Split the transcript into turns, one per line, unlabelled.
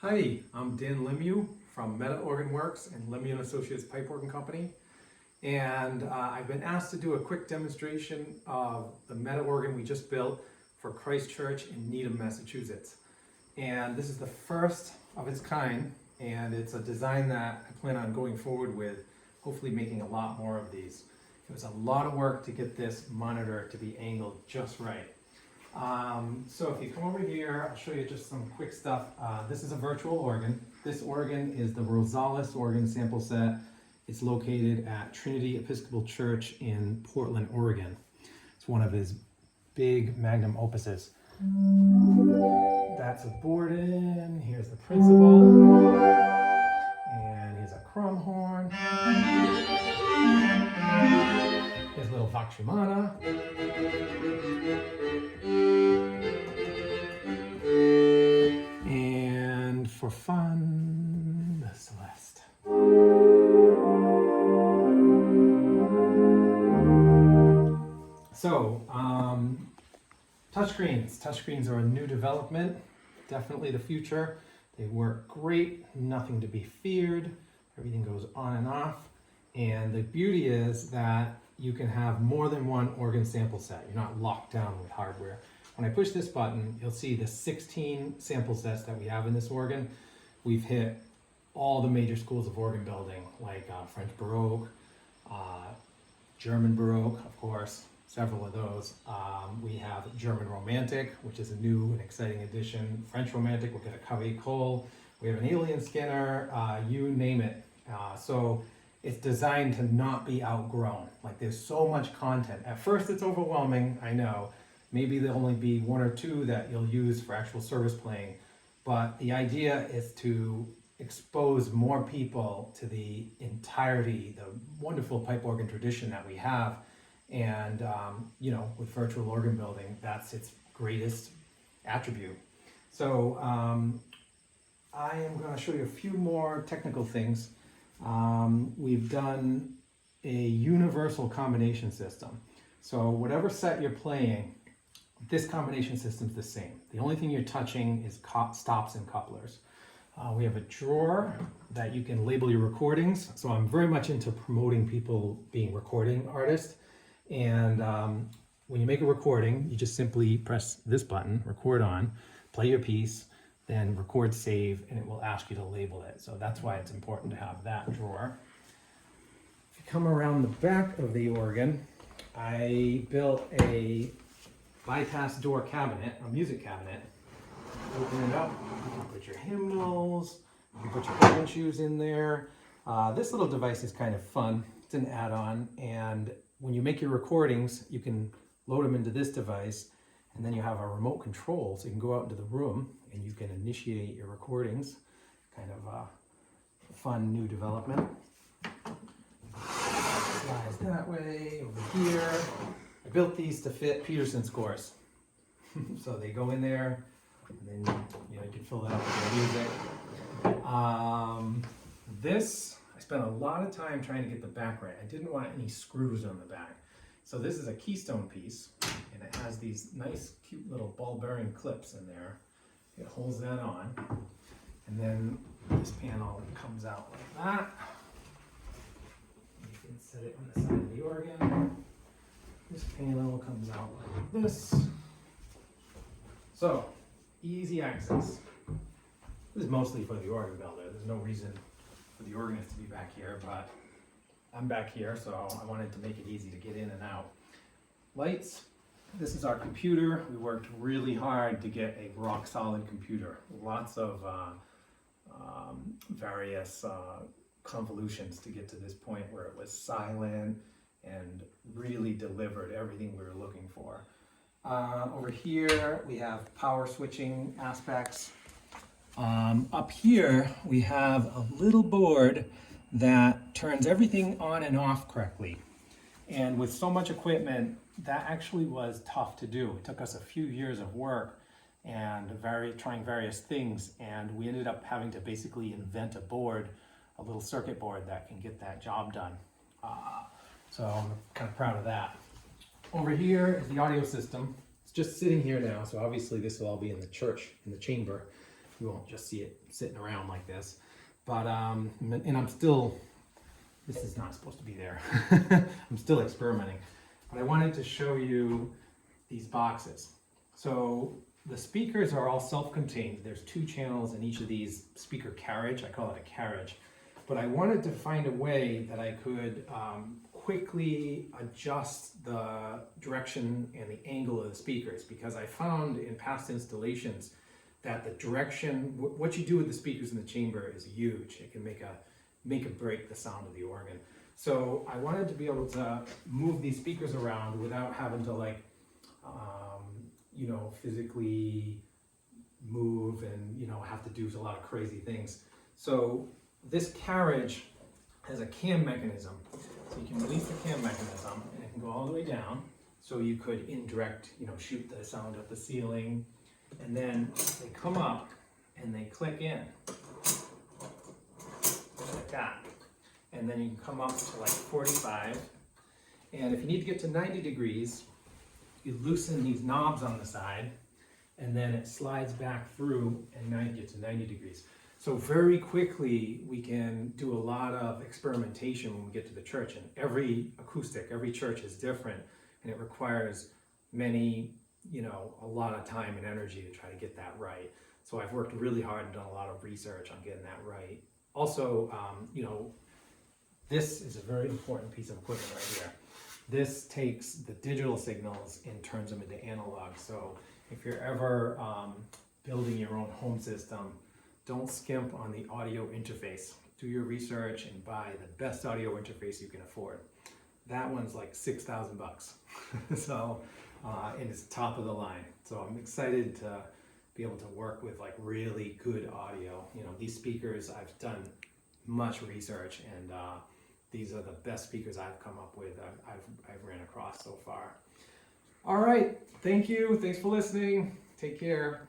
Hi, I'm Dan Lemieux from Meta Organ Works and Lemieux and Associates Pipe Organ Company. And I've been asked to do a quick demonstration of the Meta organ we just built for Christ Church in Needham, Massachusetts. And this is the first of its kind, and it's a design that I plan on going forward with, hopefully making a lot more of these. It was a lot of work to get this monitor to be angled just right. So if you come over here, I'll show you just some quick stuff. This is a virtual organ. This organ is the Rosales organ sample set. It's located at Trinity Episcopal Church in Portland, Oregon. It's one of his big magnum opuses. That's a board in. Here's the principal. And here's a crumb horn. Here's a little vox humana. And for fun, the Celeste. So, touchscreens. Touchscreens are a new development, definitely the future. They work great, nothing to be feared. Everything goes on and off. And the beauty is that you can have more than one organ sample set. You're not locked down with hardware. When I push this button, you'll see the 16 sample sets that we have in this organ. We've hit all the major schools of organ building, like French Baroque, German Baroque, of course, several of those. We have German Romantic, which is a new and exciting addition. French Romantic, we'll get a Cave Cole. We have an Alien Skinner, you name it. So it's designed to not be outgrown. Like, there's so much content. At first it's overwhelming, I know. Maybe there'll only be one or two that you'll use for actual service playing. But the idea is to expose more people to the entirety, the wonderful pipe organ tradition that we have. And, you know, with virtual organ building, that's its greatest attribute. So I am going to show you a few more technical things. We've done a universal combination system. So whatever set you're playing, this combination system's the same. The only thing you're touching is stops and couplers. We have a drawer that you can label your recordings. So I'm very much into promoting people being recording artists. And when you make a recording, you just simply press this button, record on, play your piece, then record save, and it will ask you to label it. So that's why it's important to have that drawer. If you come around the back of the organ, I built a bypass door cabinet, a music cabinet. Open it up, you can put your hymnals, you can put your organ shoes in there. This little device is kind of fun. It's an add-on, and when you make your recordings, you can load them into this device, and then you have a remote control, so you can go out into the room and you can initiate your recordings. Kind of a fun new development. Slides that way, over here. I built these to fit Peterson scores. So they go in there, and then you can fill that up with your music. This, I spent a lot of time trying to get the back right. I didn't want any screws on the back. So this is a keystone piece, and it has these nice, cute little ball bearing clips in there. It holds that on, and then this panel comes out like that. You can set it on the side of the organ. This panel comes out like this. So, easy access. This is mostly for the organ builder. There's no reason for the organist to be back here, but I'm back here, so I wanted to make it easy to get in and out. Lights. This is our computer. We worked really hard to get a rock solid computer. Lots of various convolutions to get to this point where it was silent and really delivered everything we were looking for. Over here we have power switching aspects. Up here we have a little board that turns everything on and off correctly. And with so much equipment, that actually was tough to do. It took us a few years of work and trying various things, and we ended up having to basically invent a board, a little circuit board that can get that job done. So I'm kind of proud of that. Over here is the audio system. It's just sitting here now, so obviously this will all be in the church, in the chamber. You won't just see it sitting around like this. But, and I'm still, this is not supposed to be there. I'm still experimenting. But I wanted to show you these boxes. So the speakers are all self-contained. There's 2 channels in each of these speaker carriage. I call it a carriage. But I wanted to find a way that I could quickly adjust the direction and the angle of the speakers, because I found in past installations that the direction, what you do with the speakers in the chamber is huge. It can make or break the sound of the organ. So I wanted to be able to move these speakers around without having to like, you know, physically move and, you know, have to do a lot of crazy things. So this carriage has a cam mechanism. So you can release the cam mechanism and it can go all the way down. So you could indirect, you know, shoot the sound at the ceiling. And then they come up and they click in like that. And then you can come up to like 45. And if you need to get to 90 degrees, you loosen these knobs on the side and then it slides back through and now you get to 90 degrees. So very quickly we can do a lot of experimentation when we get to the church, and every acoustic, every church is different and it requires many, you know, a lot of time and energy to try to get that right. So I've worked really hard and done a lot of research on getting that right. Also, you know, this is a very important piece of equipment right here. This takes the digital signals and turns them into analog. So if you're ever building your own home system, don't skimp on the audio interface. Do your research and buy the best audio interface you can afford. That one's like 6,000 bucks. So, and it's top of the line. So I'm excited to be able to work with like really good audio. You know, these speakers, I've done much research, and these are the best speakers I've come up with, I've ran across so far. All right, thank you. Thanks for listening. Take care.